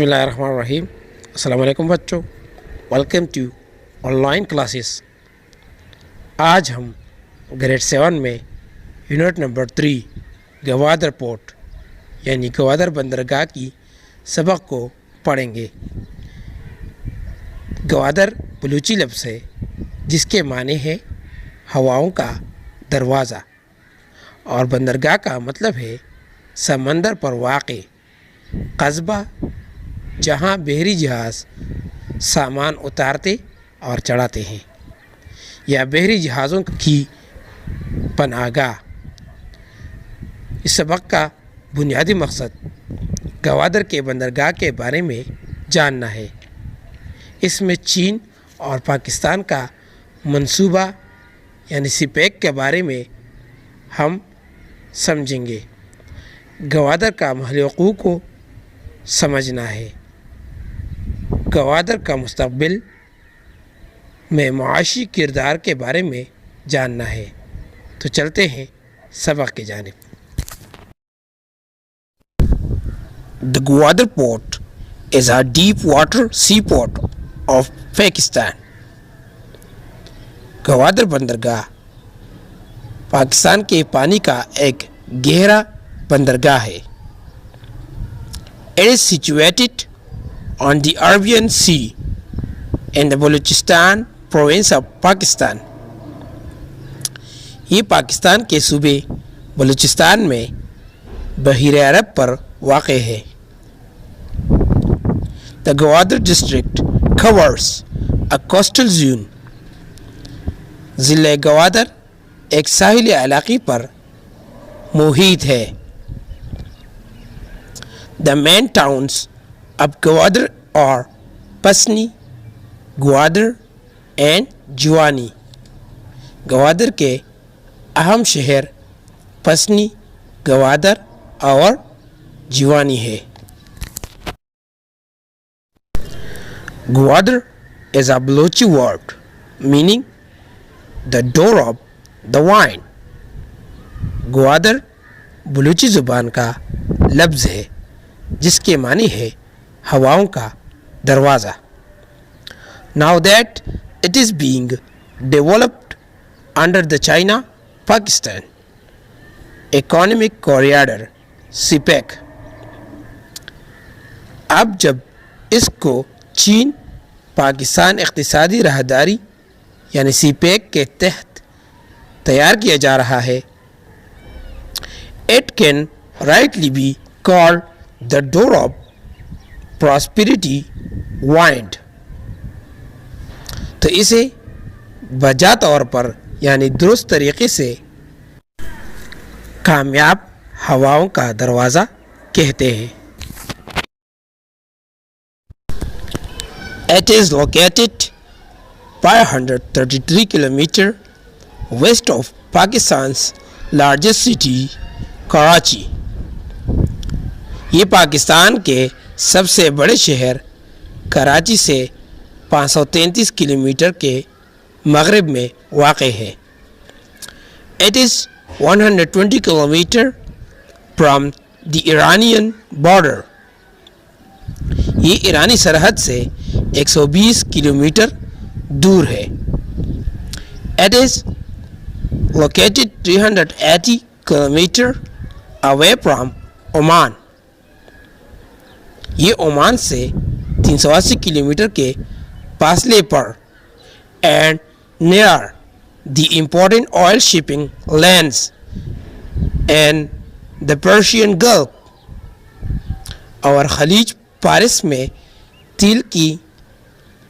بسم اللہ الرحمن الرحیم. السلام علیکم بچوں، welcome to online classes. آج ہم گریڈ 7 میں یونٹ نمبر 3 گوادر پورٹ یعنی گوادر بندرگاہ کی سبق کو پڑھیں گے. گوادر بلوچی لفظ ہے جس کے معنی ہے ہواؤں کا دروازہ، اور بندرگاہ کا مطلب ہے سمندر پر واقع قصبہ جہاں بحری جہاز سامان اتارتے اور چڑھاتے ہیں، یا بحری جہازوں کی پناہ گاہ. اس سبق کا بنیادی مقصد گوادر کے بندرگاہ کے بارے میں جاننا ہے. اس میں چین اور پاکستان کا منصوبہ یعنی سیپیک کے بارے میں ہم سمجھیں گے. گوادر کا محل وقوع کو سمجھنا ہے. گوادر کا مستقبل میں معاشی کردار کے بارے میں جاننا ہے. تو چلتے ہیں سبق کی جانب. The Gwadar port is a deep water seaport of Pakistan. Gwadar بندرگاہ پاکستان کے پانی کا ایک گہرا بندرگاہ ہے. It is situated on the Arabian Sea in the Balochistan province of Pakistan. یہ پاکستان کے صوبے بلوچستان میں بحیر عرب پر واقع ہے. The Gwadar district covers a coastal zone. ضلع گوادر ایک ساحلی علاقے پر محیط ہے. The main towns of Gwadar are Pasni, Gwadar and جوانی. گوادر کے اہم شہر پسنی، گوادر اور جوانی ہے. Gwadar is a Balochi word meaning the door of the wine. Gwadar Balochi زبان کا لفظ ہے جس کے معنی ہے ہواؤں کا دروازہ. Now that it is being developed under the China-Pakistan Economic Corridor (CPEC). اب جب اس کو چین پاکستان اقتصادی راہداری یعنی سی پیک کے تحت تیار کیا جا رہا ہے، it can rightly be called the door of prosperity wind. تو اسے بجا طور پر یعنی درست طریقے سے کامیاب ہواؤں کا دروازہ کہتے ہیں. It is located 533 km west of Pakistan's largest city, Karachi. یہ پاکستان کے سب سے بڑے شہر کراچی سے 533 کلومیٹر کے مغرب میں واقع ہے. It is 120 km from the Iranian border. یہ ایرانی سرحد سے 120 کلومیٹر دور ہے. It is located 380 km away from Oman. یہ عمان سے 380 کلومیٹر کے فاصلے پر and near the important oil shipping lanes in the Persian Gulf. اور خلیج فارس میں تیل کی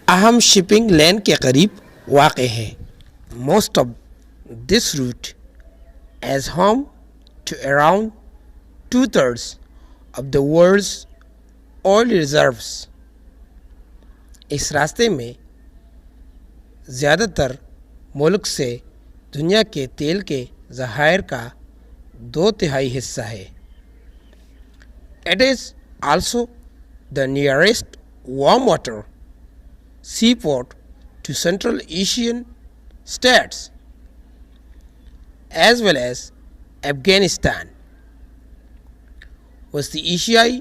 اہم شپنگ لین کے قریب واقع ہے. Most of this route is home to around 2/3 of the world's oil reserves. اس راستے میں زیادہ تر ملک سے دنیا کے تیل کے ذخائر کا 2/3 حصہ ہے. It is also the nearest warm water seaport to Central Asian states as well as Afghanistan. وسطی ایشیائی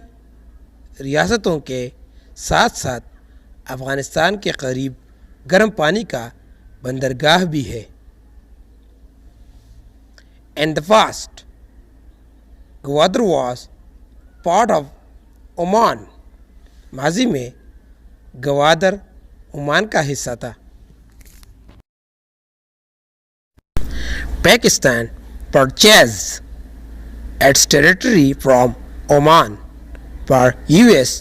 ریاستوں کے ساتھ ساتھ افغانستان کے قریب گرم پانی کا بندرگاہ بھی ہے. In the past, Gwadar was part of Oman. ماضی میں گوادر عمان کا حصہ تھا. Pakistan purchased its territory from Oman for US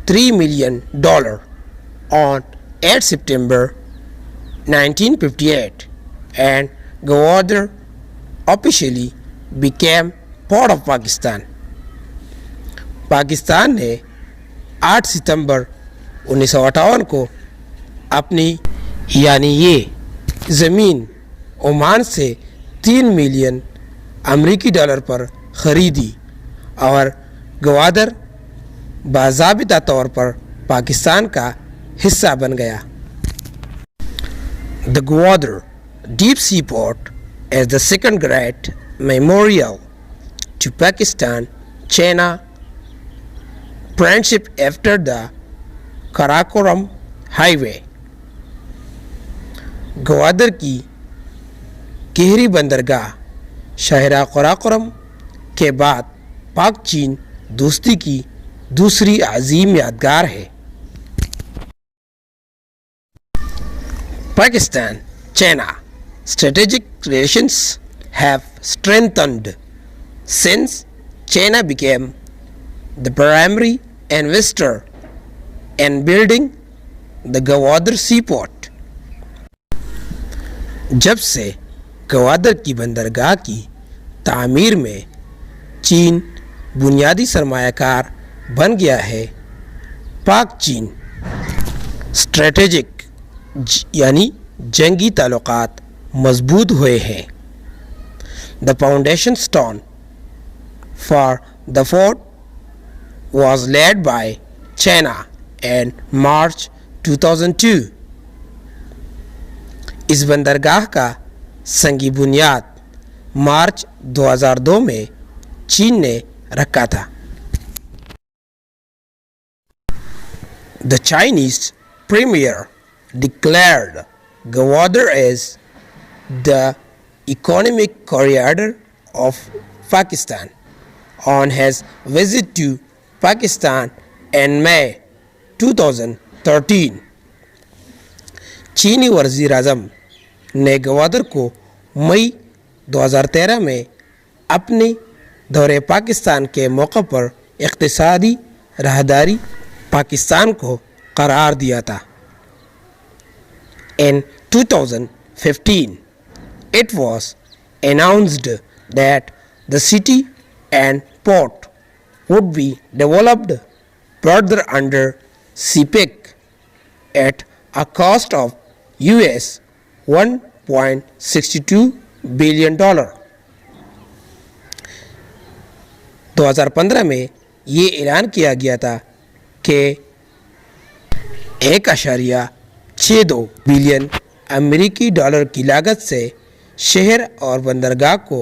$3 million on 8 September 1958 and Gwadar officially became part of Pakistan. Pakistan نے 8 ستمبر 1958 کو اپنی یعنی یہ زمین عمان سے $3 ملین امریکی ڈالر پر خریدی اور گوادر باضابطہ طور پر پاکستان کا حصہ بن گیا. The Gwadar Deep Sea Port is the second great memorial to Pakistan-China friendship after the Karakoram Highway. Gwadar کی گہری بندرگاہ شاہراہ قراقرم کے بعد پاک چین دوستی کی دوسری عظیم یادگار ہے. Pakistan-China strategic relations have strengthened since China became the primary investor in building the Gwadar seaport. جب سے گوادر کی بندرگاہ کی تعمیر میں چین بنیادی سرمایہ کار بن گیا ہے، پاک چین اسٹریٹجک یعنی جنگی تعلقات مضبوط ہوئے ہیں. The foundation stone for the fort was laid by China in March 2002. اس بندرگاہ کا سنگی بنیاد مارچ 2002 میں چین نے رکھا تھا. The Chinese premier declared Gwadar as the economic corridor of Pakistan on his visit to Pakistan in May 2013. چینی وزیر اعظم نے گوادر کو مئی 2013 میں اپنے دورے پاکستان کے موقع پر اقتصادی راہداری پاکستان کو قرار دیا تھا. In 2015, it was announced that the city and port would be developed further under CPEC at a cost of US $1.62 billion. 2015 میں یہ اعلان کیا گیا تھا کہ 1.62 بلین امریکی ڈالر کی لاگت سے شہر اور بندرگاہ کو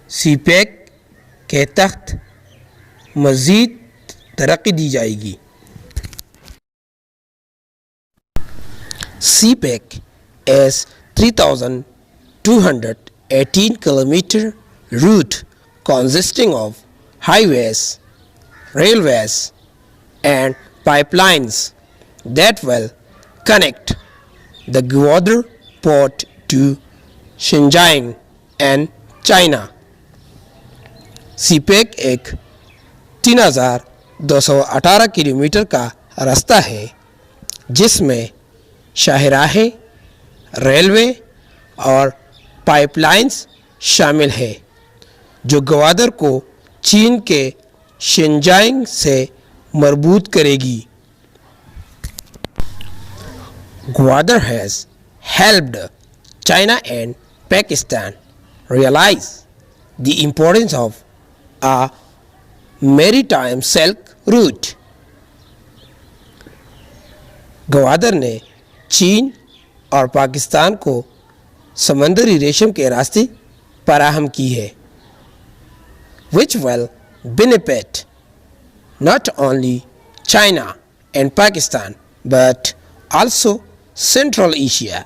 سی پیک کے تحت مزید ترقی دی جائے گی. سی pack is 3,218 kilometer route consisting of highways, railways, and pipelines that will connect the Gwadar port to Xinjiang and China. CPEC ایک 3,218 کلومیٹر کا راستہ ہے جس میں شاہراہیں، ریلوے اور پائپ لائنز شامل ہے جو گوادر کو چین کے شنجائنگ سے مربوط کرے گی. Gwadar has helped China and Pakistan realize the importance of a maritime silk route. Gwadar نے چین اور پاکستان کو سمندری ریشم کے راستے فراہم کی ہے which will benefit not only China and Pakistan, but also Central Asia,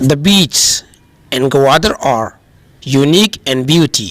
The beaches in Gwadar are unique and beauty.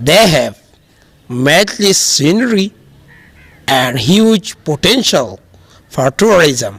They have matchless scenery and huge potential for tourism.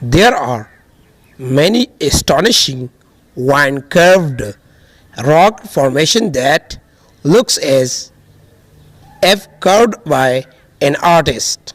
There are many astonishing vine-curved rock formation that looks as if carved by an artist.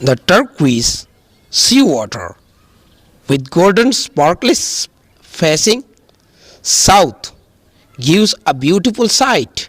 The turquoise sea water with golden sparkles facing south gives a beautiful sight.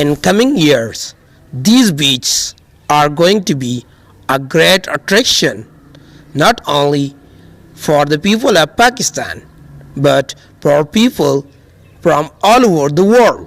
in coming years these beaches are going to be a great attraction not only for the people of Pakistan but for people from all over the world.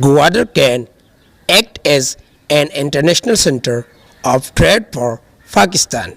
Gwadar can act as an international center of trade for Pakistan.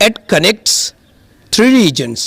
It connects 3 regions.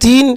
3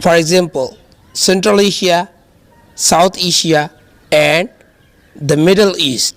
For example, Central Asia, South Asia and the Middle East.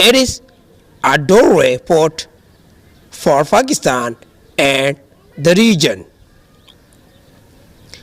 It is a doorway port for Pakistan and the region.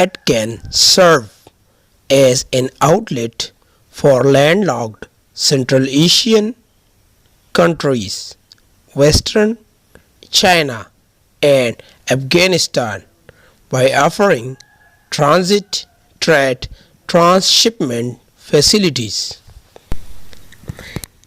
It can serve as an outlet for landlocked Central Asian countries, Western China and Afghanistan by offering transit, trade, transshipment facilities.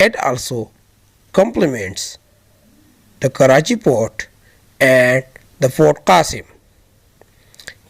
It also complements the Karachi port and the Fort Qasim.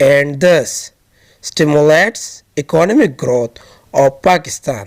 And thus stimulates economic growth of Pakistan.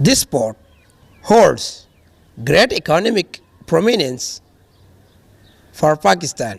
This port holds great economic prominence for Pakistan.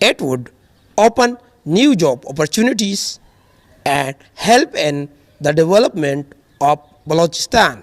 It would open new job opportunities and help in the development of Balochistan.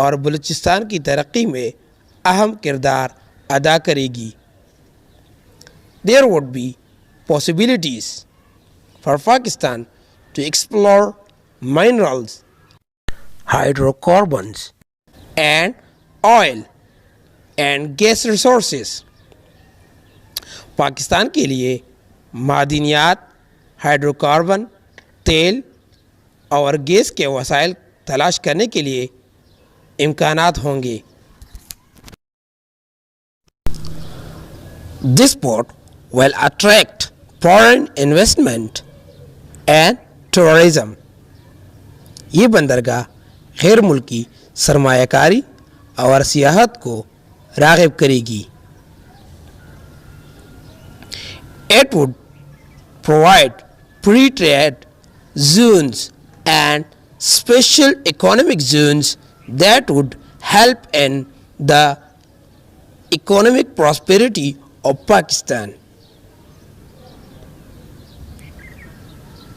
اور بلوچستان کی ترقی میں اہم کردار ادا کرے گی. There would be possibilities for Pakistan to explore minerals, hydrocarbons, and oil and gas resources. Pakistan کے لیے معدنیات، ہائیڈرو کاربن، تیل اور گیس کے وسائل تلاش کرنے کے لیے امکانات ہوں گے. This port will attract foreign investment and tourism. یہ بندرگاہ غیر ملکی سرمایہ کاری اور سیاحت کو راغب کرے گی. It would provide free trade zones and special economic zones that would help in the economic prosperity of Pakistan.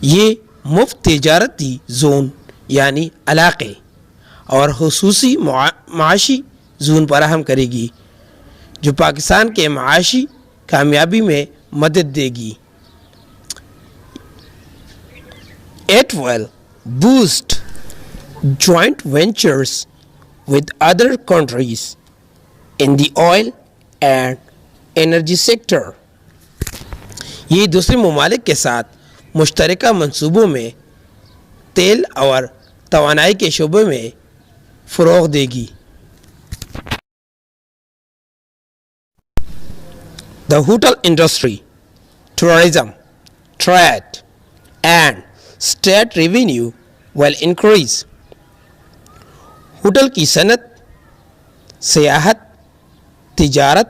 یہ مفت تجارتی زون یعنی علاقے اور خصوصی معاشی زون فراہم کرے گی جو پاکستان کے معاشی کامیابی میں مدد دے گی. It will boost joint ventures with other countries in the oil and energy sector. یہ دوسرے ممالک کے ساتھ مشترکہ منصوبوں میں تیل اور توانائی کے شعبے میں فروغ دے گی. The hotel industry, tourism, trade, and state revenue will increase. Hotel کی صنعت، سیاحت، تجارت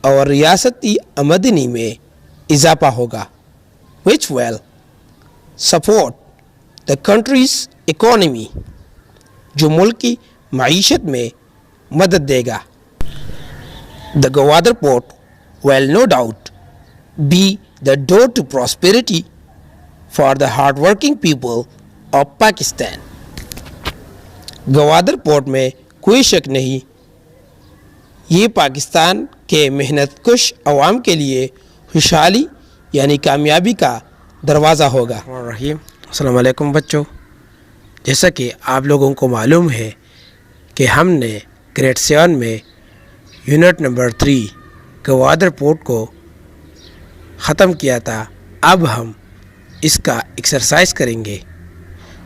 اور ریاستی آمدنی میں اضافہ ہوگا which will support the country's economy جو ملک کی معیشت میں مدد دے گا. The Gwadar port will no doubt be the door to prosperity for the hard-working people of Pakistan. Gwadar port میں کوئی شک نہیں، یہ پاکستان کے محنت کش عوام کے لیے خوشحالی یعنی کامیابی کا دروازہ ہوگا. السلام علیکم بچوں. جیسا کہ آپ لوگوں کو معلوم ہے کہ ہم نے گریڈ 7 میں یونٹ نمبر 3 گوادر پورٹ کو ختم کیا تھا. اب ہم اس کا ایکسرسائز کریں گے،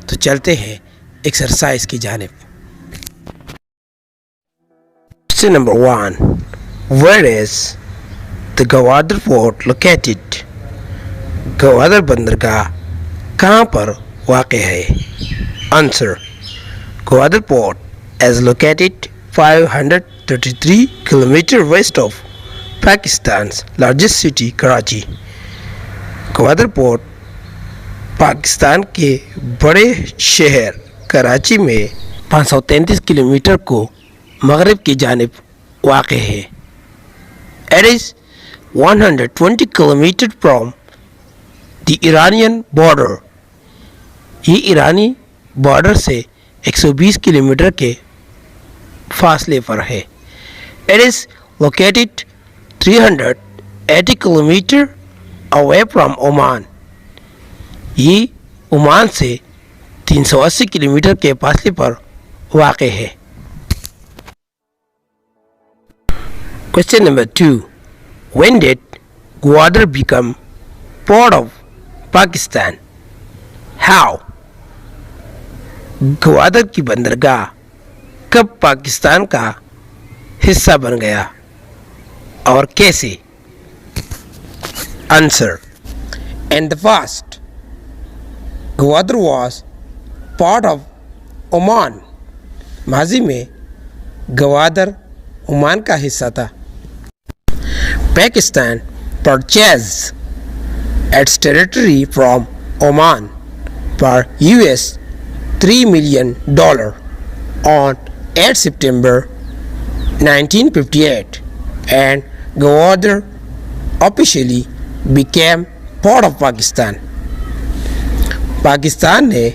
تو چلتے ہیں ایکسرسائز کی جانب. Question number 1. Where is the Gwadar port located? Gwadar بندرگاہ کہاں پر واقع ہے؟ Answer. Gwadar port is located 533 km west of Pakistan's largest city, Karachi. Gwadar port Pakistan کے بڑے شہر کراچی میں 533 کلومیٹر کو مغرب کی جانب واقع ہے. It is 120 km from the Iranian border. یہ ایرانی بارڈر سے 120 کلومیٹر کے فاصلے پر ہے. It is located 380 km away from Oman. یہ عمان سے 380 کلومیٹر کے فاصلے پر واقع ہے. Question number 2. When did Gwadar become part of Pakistan? How? Gwadar کی بندرگاہ کب پاکستان کا حصہ بن گیا اور کیسے؟ Answer. In the past, Gwadar was part of Oman. ماضی میں گوادر عمان کا حصہ تھا. Pakistan purchased its territory from Oman for US $3 million on 8 September 1958 and Gwadar officially became part of Pakistan. Pakistan نے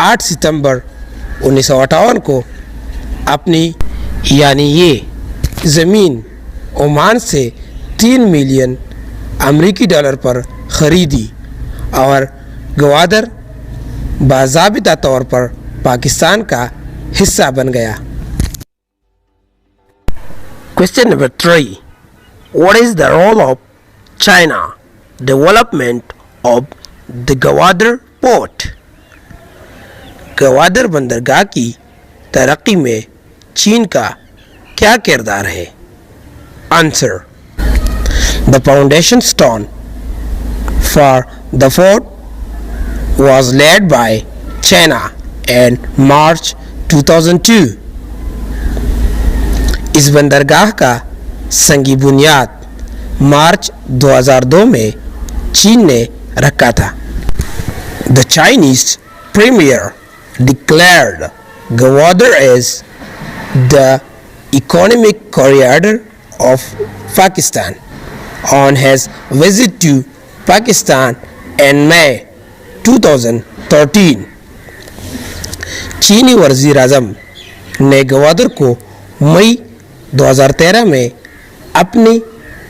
8 ستمبر 1958 کو اپنی یعنی یہ زمین عمان سے 3 ملین امریکی ڈالر پر خریدی اور گوادر باضابطہ طور پر پاکستان کا حصہ بن گیا۔ Question number 3. What is the role of China development of the Gwadar port? Gwadar بندرگاہ کی ترقی میں چین کا کیا کردار ہے؟ Answer. The foundation stone for the fort was laid by China in March 2002. اس بندرگاہ کا سنگی بنیاد مارچ 2002 میں چین نے رکھا تھا۔ The Chinese premier declared Gwadar as the economic corridor of Pakistan on his visit to Pakistan in May 2013۔ چینی وزیر اعظم نے گوادر کو مئی 2013 میں اپنی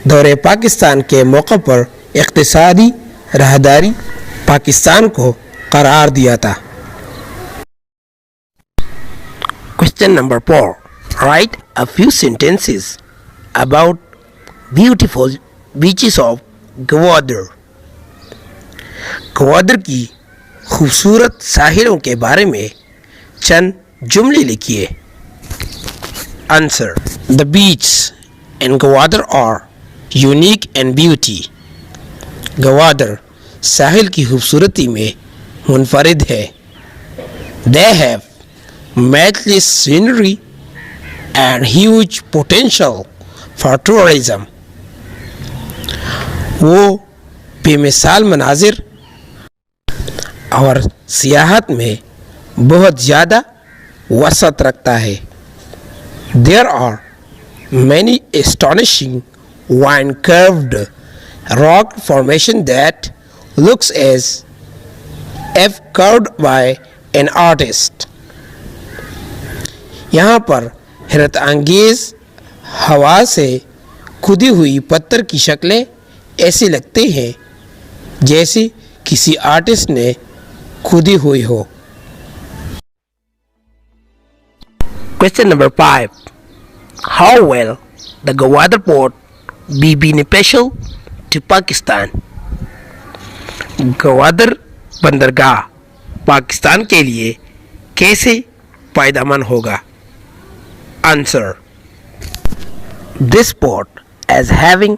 دورے پاکستان کے موقع پر اقتصادی راہداری پاکستان کو قرار دیا تھا۔ Question number 4. Write a few sentences about beautiful beaches of Gwadar. Gwadar کی خوبصورت ساحلوں کے بارے میں چند جملے لکھیے۔ Answer. The beaches in Gwadar are unique in beauty. Gwadar ساحل کی خوبصورتی میں منفرد ہے۔ They have matchless scenery and huge potential for tourism. وہ بے مثال مناظر اور سیاحت میں بہت زیادہ وسعت رکھتا ہے۔ There are many astonishing vine-curved rock formation that looks as if carved by an artist. یہاں پر حیرت انگیز ہوا سے کھدی ہوئی پتھر کی شکلیں ایسی لگتی ہیں جیسے کسی آرٹسٹ نے کھدی ہوئی ہو۔ Question number 5. How will the Gwadar port be beneficial to Pakistan? Gwadar بندرگاہ پاکستان کے لیے کیسے فائدہ مند ہوگا؟ Answer. This port is having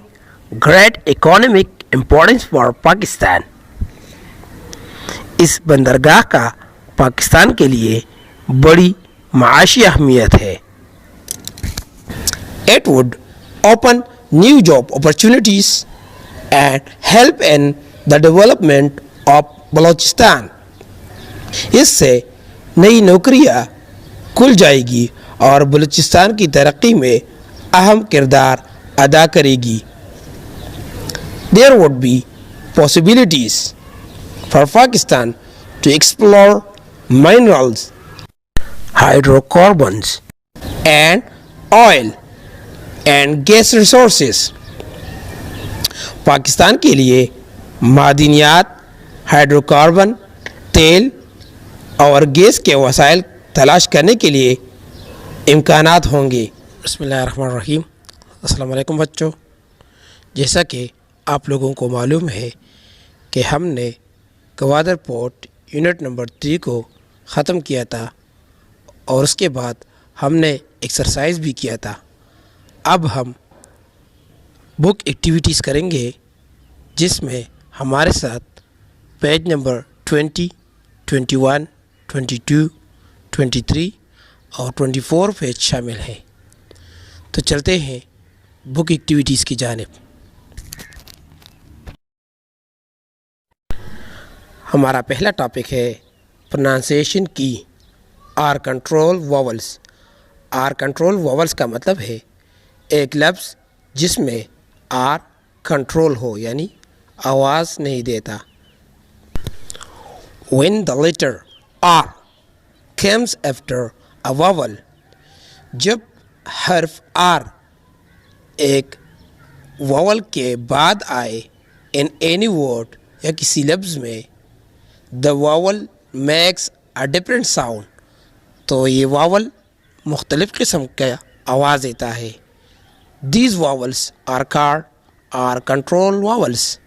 great economic importance for Pakistan. اس بندرگاہ کا پاکستان کے لیے بڑی معاشی اہمیت ہے۔ It would open new job opportunities and help in the development of Balochistan. اس سے نئی نوکریاں کھل جائے گی اور بلوچستان کی ترقی میں اہم کردار ادا کرے گی۔ There would be possibilities for Pakistan to explore minerals, hydrocarbons, and oil and gas resources. Pakistan کے لیے معدنیات، ہائیڈروکاربن، تیل اور گیس کے وسائل تلاش کرنے کے لیے امکانات ہوں گے۔ بسم اللہ الرحمن الرحیم۔ السلام علیکم بچوں، جیسا کہ آپ لوگوں کو معلوم ہے کہ ہم نے گوادر پورٹ یونٹ نمبر 3 کو ختم کیا تھا اور اس کے بعد ہم نے ایکسرسائز بھی کیا تھا۔ اب ہم بک ایکٹیویٹیز کریں گے جس میں ہمارے ساتھ پیج نمبر 20، 21، 22، 23 اور 24 پیج شامل ہیں۔ تو چلتے ہیں بک ایکٹیویٹیز کی جانب۔ ہمارا پہلا ٹاپک ہے پروننسیشن کی R controlled vowels. R controlled vowels کا مطلب ہے ایک لفظ جس میں آر کنٹرول ہو، یعنی آواز نہیں دیتا۔ When the letter R comes after a vowel, جب حرف آر ایک واول کے بعد آئے ان اینی ورڈ یا کسی لفظ میں the vowel makes a different sound تو یہ واول مختلف قسم کا آواز دیتا ہے. These vowels are called R controlled vowels.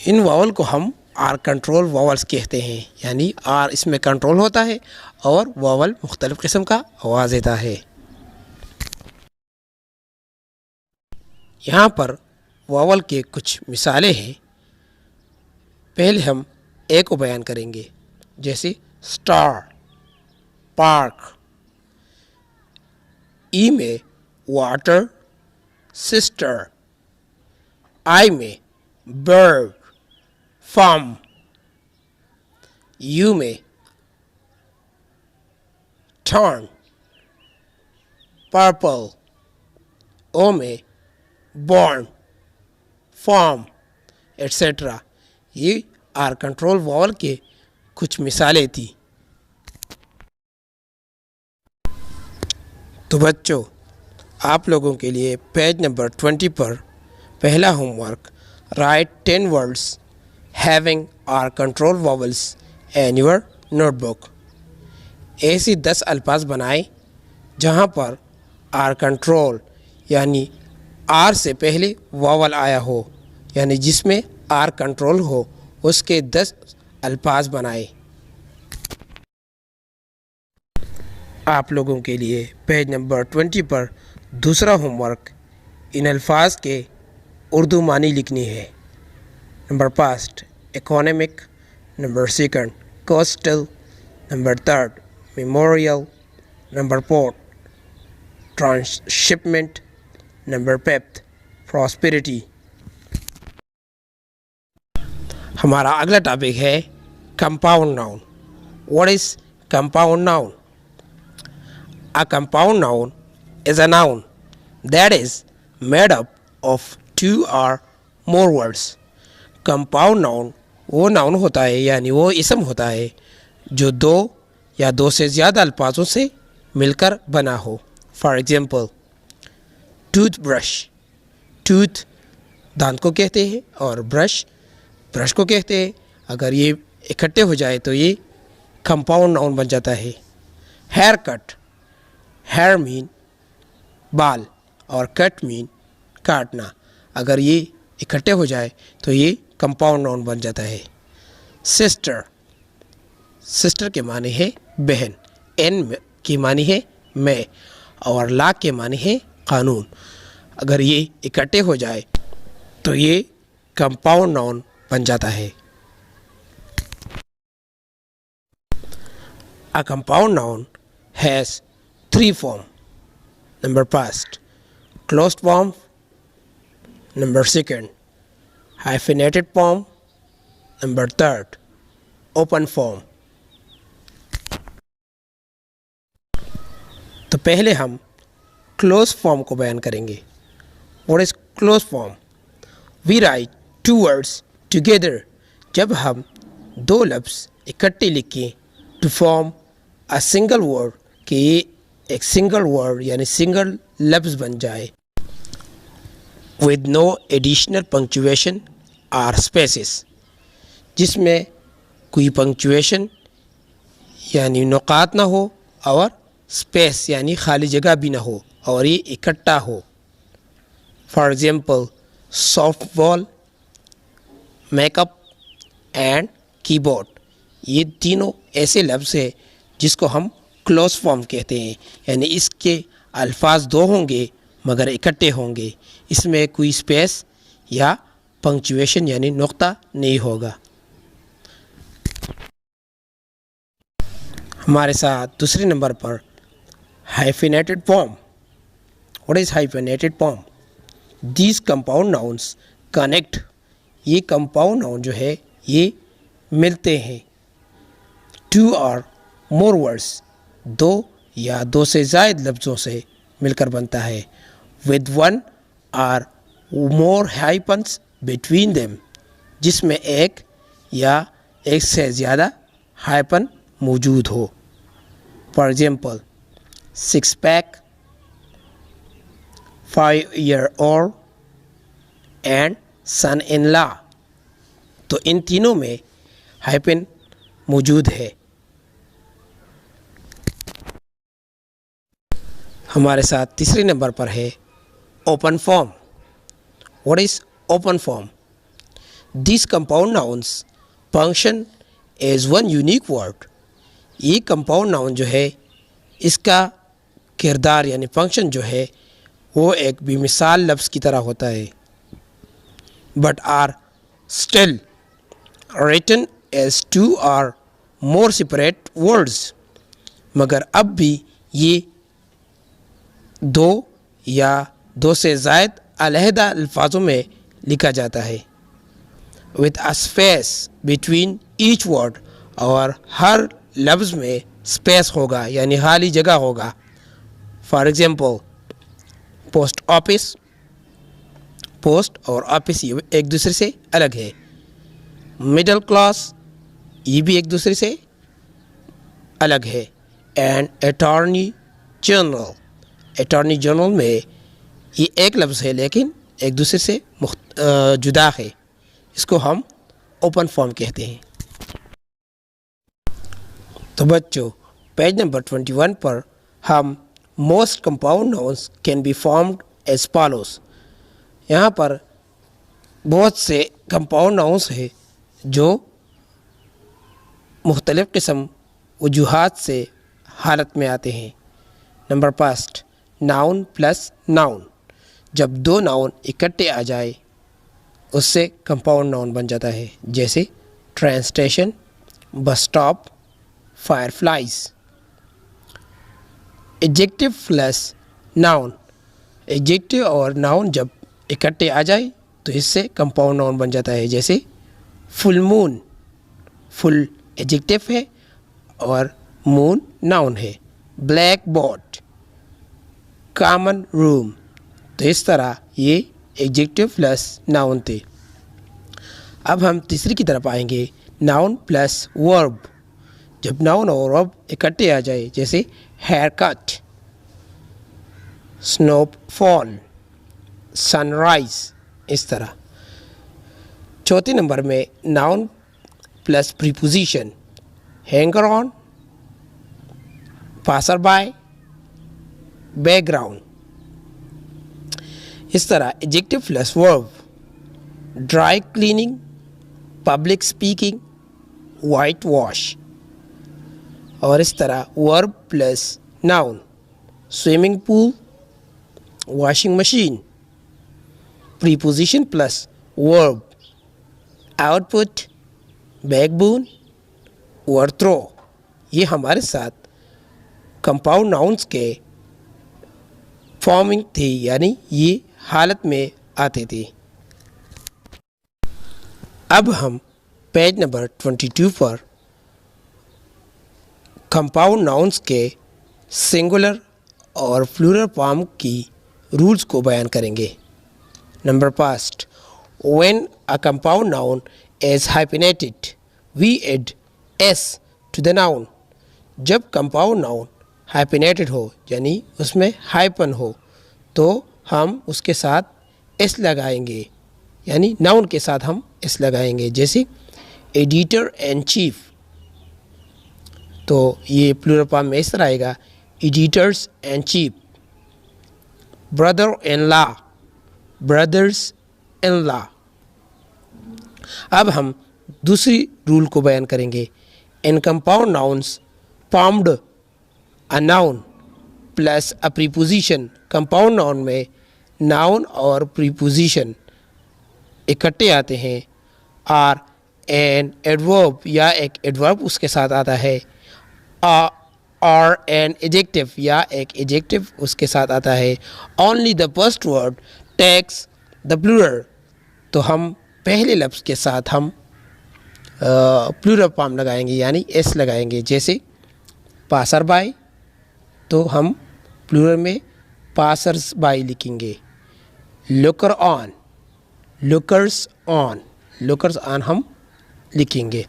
ان واول کو ہم آر کنٹرول واولس کہتے ہیں، یعنی آر اس میں کنٹرول ہوتا ہے اور واول مختلف قسم کا آواز دیتا ہے. یہاں پر واول کے کچھ مثالیں ہیں. پہلے ہم اے کو بیان کریں گے، جیسے اسٹار، پارک. ای میں واٹر، سسٹر. آئی میں برڈ، فارم. یو میں ٹرن، پرپل. او میں بورن، فارم، ایٹسیٹرا. یہ آر کنٹرول واول کے کچھ مثالیں تھیں. تو بچوں، آپ لوگوں کے لیے پیج نمبر 20 پر پہلا homework, write 10 words having R controlled vowels in your notebook. ایسی 10 الفاظ بنائیں جہاں پر آر کنٹرول یعنی آر سے پہلے واول آیا ہو، یعنی جس میں آر کنٹرول ہو، اس کے 10 الفاظ بنائیں. آپ لوگوں کے لیے پیج نمبر 20 پر دوسرا ہوم ورک، ان الفاظ کے اردو معنی لکھنی ہے. Number first economic, number second coastal, number third memorial, number fourth transshipment, number fifth prosperity. ہمارا اگلا ٹاپک ہے compound noun. What is compound noun? A compound noun is a noun that is made up of 2 or more words. Compound noun وہ noun ہوتا ہے، یعنی وہ اسم ہوتا ہے جو 2 یا 2 سے زیادہ الفاظوں سے مل کر بنا ہو. For example toothbrush. Tooth دانت کو کہتے ہیں اور برش کو کہتے ہیں. اگر یہ اکٹھے ہو جائے تو یہ کمپاؤنڈ ناؤن بن جاتا ہے. Hair cut. ہیئر مین بال اور کٹ مین کاٹنا. اگر یہ اکٹھے ہو جائے تو یہ کمپاؤنڈ ناؤن بن جاتا ہے. سسٹر. سسٹر کے معنی ہے بہن. این کی معنی ہے میں اور لا کے معنی ہے قانون. اگر یہ اکٹھے ہو جائے تو یہ کمپاؤنڈ ناؤن بن جاتا ہے. A compound noun has 3 forms. Number first, closed form. Number second, hyphenated form. Number third, open form. تو پہلے ہم کلوز فارم کو بیان کریں گے. What is closed form? We write 2 words together. جب ہم 2 لفظ اکٹھے لکھیں to form a single word کہ یہ ایک سنگل ورڈ یعنی سنگل لفظ بن جائے. with no additional punctuation or spaces. جس میں کوئی پنکچویشن یعنی نقاط نہ ہو اور اسپیس یعنی خالی جگہ بھی نہ ہو اور یہ اکٹھا ہو. For example softball, make up and keyboard. یہ تینوں ایسے لفظ ہیں جس کو ہم کلوز فارم کہتے ہیں، یعنی اس کے الفاظ 2 ہوں گے مگر اکٹھے ہوں گے. اس میں کوئی اسپیس یا پنکچویشن یعنی نقطہ نہیں ہوگا. ہمارے ساتھ دوسرے number per hyphenated form. What is hyphenated form? These compound nouns connect. یہ compound noun جو ہے یہ ملتے ہیں 2 or more words. 2 یا 2 سے زائد لفظوں سے مل کر بنتا ہے. with 1 or more hyphens between them. جس میں ایک یا ایک سے زیادہ ہائپن موجود ہو. For example 6 pack, 5-year-old and son-in-law. تو ان تینوں میں ہائپن موجود ہے. ہمارے ساتھ تیسرے نمبر پر ہے open form. What is open form? These compound nouns function as one unique word. یہ compound noun جو ہے اس کا کردار یعنی فنکشن جو ہے وہ ایک بے مثال لفظ کی طرح ہوتا ہے. But are still written as two or more separate words. مگر اب بھی یہ دو یا دو سے زائد علیحدہ الفاظوں میں لکھا جاتا ہے. with a space between each word. اور ہر لفظ میں اسپیس ہوگا یعنی خالی جگہ ہوگا. For example post office. Post اور آفس یہ ایک دوسرے سے الگ ہے. مڈل کلاس یہ بھی ایک دوسرے سے الگ ہے. And attorney general. Attorney general میں یہ ایک لفظ ہے لیکن ایک دوسرے سے جدا ہے. اس کو ہم اوپن فارم کہتے ہیں. تو بچوں پیج نمبر 21 پر ہم most compound nouns can be formed as follows. یہاں پر بہت سے کمپاؤنڈ ناؤنس ہیں جو مختلف قسم وجوہات سے حالت میں آتے ہیں. Number first noun plus noun. جب دو ناؤن اکٹھے آ جائے اس سے کمپاؤنڈ ناؤن بن جاتا ہے. جیسے train station, bus stop, fireflies. Adjective plus noun. Adjective اور ناؤن جب اکٹھے آ جائے تو اس سے کمپاؤنڈ ناؤن بن جاتا ہے. جیسے فل مون. فل ایڈجیکٹو ہے اور مون ناؤن ہے. بلیک بورڈ, کامن روم. تو اس طرح یہ ایڈجیکٹو پلس ناؤن تھے. اب ہم تیسری کی طرف آئیں گے ناؤن پلس ورب. جب ناؤن اور ورب اکٹھے آ جائے جیسے ہیئر کٹ, سنو فال, سن رائز. اس طرح چوتھے نمبر میں noun plus preposition. Hanger on, passer by, background. اس طرح adjective plus verb. Dry cleaning, public speaking, whitewash. اور اس طرح verb plus noun. Swimming pool, washing machine. Preposition plus verb. Output, backbone, overthrow. یہ ہمارے ساتھ compound nouns کے farming تھی یعنی یہ حالت میں آتے تھے. اب ہم پیج نمبر 22 پر کمپاؤنڈ ناؤنس کے سنگولر اور پلورل فارم کی رولز کو بیان کریں گے. Number first when a compound noun is hyphenated we add s to the noun. جب compound noun hyphenated ہو یعنی اس میں ہائپن ہو تو ہم اس کے ساتھ ایس لگائیں گے یعنی ناؤن کے ساتھ ہم ایس لگائیں گے. جیسے ایڈیٹر اینڈ چیف. تو یہ پلورل فارم میں اس طرح آئے گا editors and chief. Brother in law, brothers in law. اب ہم دوسری رول کو بیان کریں گے. In compound nouns formed a noun plus a preposition. Compound noun میں ناؤن اور پریپوزیشن اکٹھے آتے ہیں. اور این ایڈورب یا ایک ایڈورب اس کے ساتھ آتا ہے. اور این ایڈجیکٹو یا ایک ایڈجیکٹو اس کے ساتھ آتا ہے. Only the first word takes the plural. تو ہم پہلے لفظ کے ساتھ ہم پلورل فارم لگائیں گے یعنی ایس لگائیں گے. جیسے پاسر بائی تو ہم پلورل میں پاسرز بائی لکھیں گے. لوکر آن, لوکرز آن, لوکرز آن ہم لکھیں گے.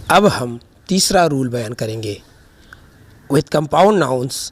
اب ہم تیسرا رول بیان کریں گے. With compound nouns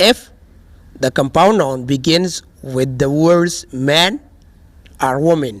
If the compound noun begins with the words man or woman,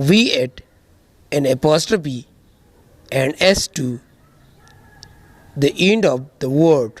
We add an apostrophe and s to the end of the word.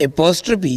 apostrophe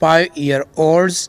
5-year-old's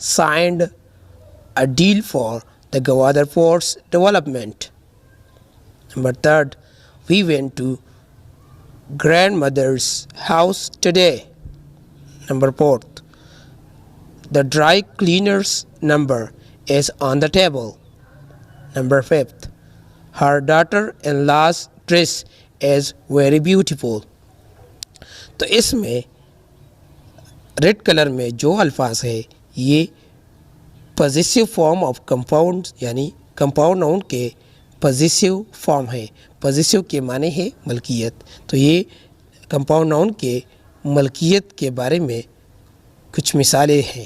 signed a deal for the Gwadar port's development. Number third, we went to grandmother's house today. Number 4, the dry cleaner's number is on the table. Number 5, her daughter-in-law's dress is very beautiful. تو اس میں red colour میں جو الفاظ ہے یہ possessive form of compound یعنی compound noun کے possessive form ہے. پوزیسو کے معنی ہے ملکیت. تو یہ کمپاؤنڈ ناؤن کے ملکیت کے بارے میں کچھ مثالیں ہیں.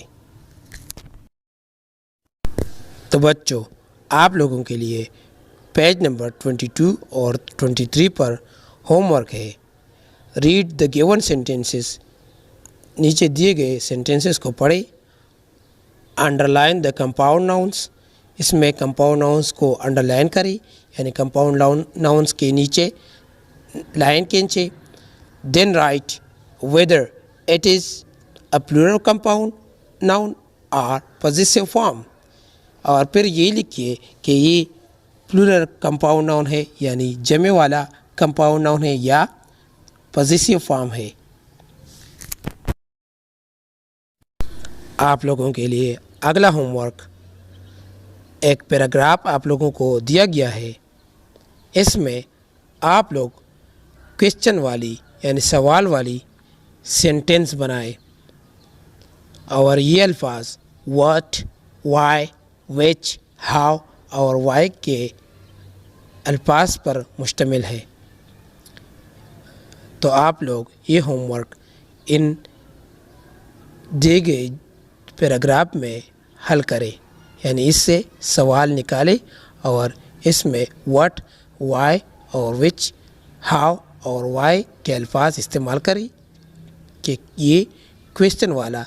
تو بچوں آپ لوگوں کے لیے پیج نمبر 22 اور 23 پر ہوم ورک ہے. Read the given sentences. نیچے دیے گئے سینٹینسز کو پڑھیں. Underline the compound nouns. اس میں کمپاؤنڈ ناؤنس کو انڈر لائن کریں یعنی کمپاؤنڈ ناؤنس کے نیچے لائن کھینچے. Then write whether it is a plural compound noun اور پوزیسو فارم. اور پھر یہ لکھیے کہ یہ پلورل کمپاؤنڈ ناؤن ہے یعنی جمع والا کمپاؤنڈ ناؤن ہے یا پوزیسو فارم ہے. آپ لوگوں کے لیے اگلا ہوم ورک ایک پیراگراف آپ لوگوں کو دیا گیا ہے. اس میں آپ لوگ کویسچن والی یعنی سوال والی سینٹینس بنائے اور یہ الفاظ واٹ، وائی، وچ، ہاؤ اور وائی کے الفاظ پر مشتمل ہے. تو آپ لوگ یہ ہوم ورک ان دیے گئے پیراگراف میں حل کریں یعنی اس سے سوال نکالیں اور اس میں واٹ، وائی اور وچ، ہاؤ اور وائی کے الفاظ استعمال کریں کہ یہ کویسچن والا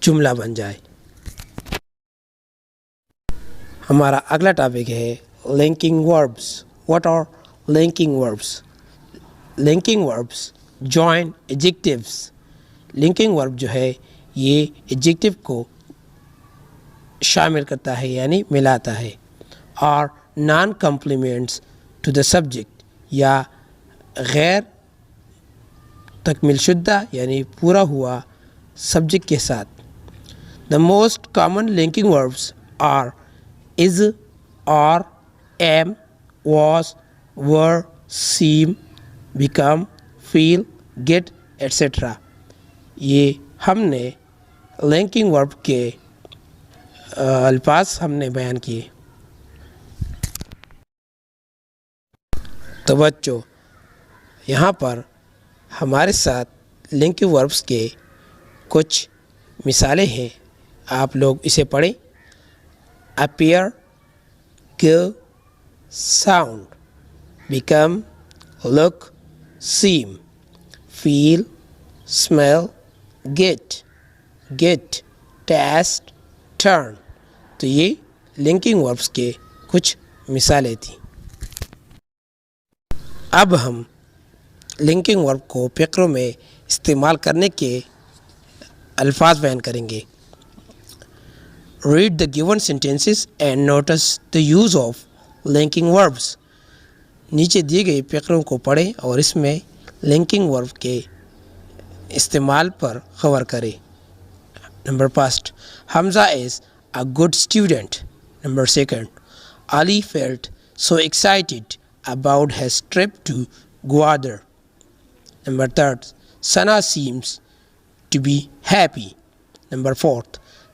جملہ بن جائے. ہمارا اگلا ٹاپک ہے linking verbs. What are linking verbs? Linking verbs join adjectives. Linking verb جو ہے یہ ایڈجیکٹیو کو شامل کرتا ہے یعنی ملاتا ہے. اور non complements to the subject یا غیر تکمیل شدہ یعنی پورا ہوا سبجیکٹ کے ساتھ. The most common linking verbs are is, are, am, was, were, seem, become, feel, get etcetera. یہ ہم نے لنکنگ ورب کے الفاظ ہم نے بیان کیے. تو بچوں یہاں پر ہمارے ساتھ لنکنگ وربس کے کچھ مثالیں ہیں. آپ لوگ اسے پڑھیں. اپیئر، گو، ساؤنڈ، بیکم، لک، سیم، فیل، اسمیل، گیٹ، ٹیسٹ، ٹرن. تو یہ لنکنگ وربس کے کچھ مثالیں تھیں. اب ہم لنکنگ ورب کو فقروں میں استعمال کرنے کے الفاظ بیان کریں گے. Read the given sentences and notice the use of linking verbs. نیچے دیے گئے فقروں کو پڑھیں اور اس میں لنکنگ ورب کے استعمال پر غور کریں. Number 1 Hamza is a good student. Number 2 Ali felt so excited about his trip to Gwadar. Number 3 Sana seems to be happy. Number 4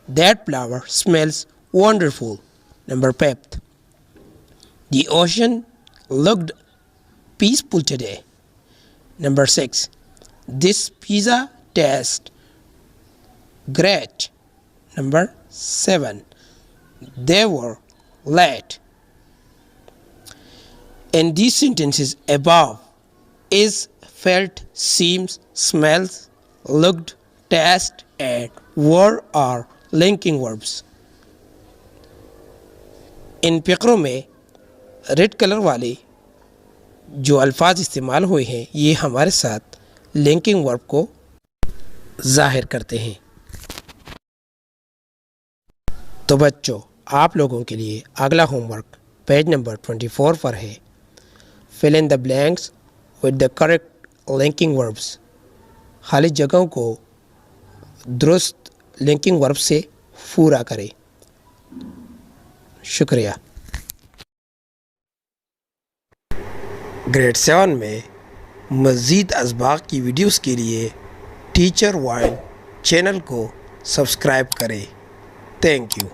that flower smells wonderful. Number 5 the ocean looked peaceful today. Number 6 this pizza tastes great. Number 7 they were late. In these sentences above, is, felt, seems, smells, looked, taste and were are linking verbs. ان فقروں میں red colour والے جو الفاظ استعمال ہوئے ہیں یہ ہمارے ساتھ لنکنگ ورب کو ظاہر کرتے ہیں. تو بچوں آپ لوگوں کے لیے اگلا ہوم ورک پیج نمبر 24 پر ہے. fill in the blanks with the correct linking verbs. خالی جگہوں کو درست لنکنگ ورب سے پورا کریں۔ شکریہ۔ گریڈ 7 میں مزید اسباق کی ویڈیوز کے لیے ٹیچر وائن چینل کو سبسکرائب کریں۔ Thank you.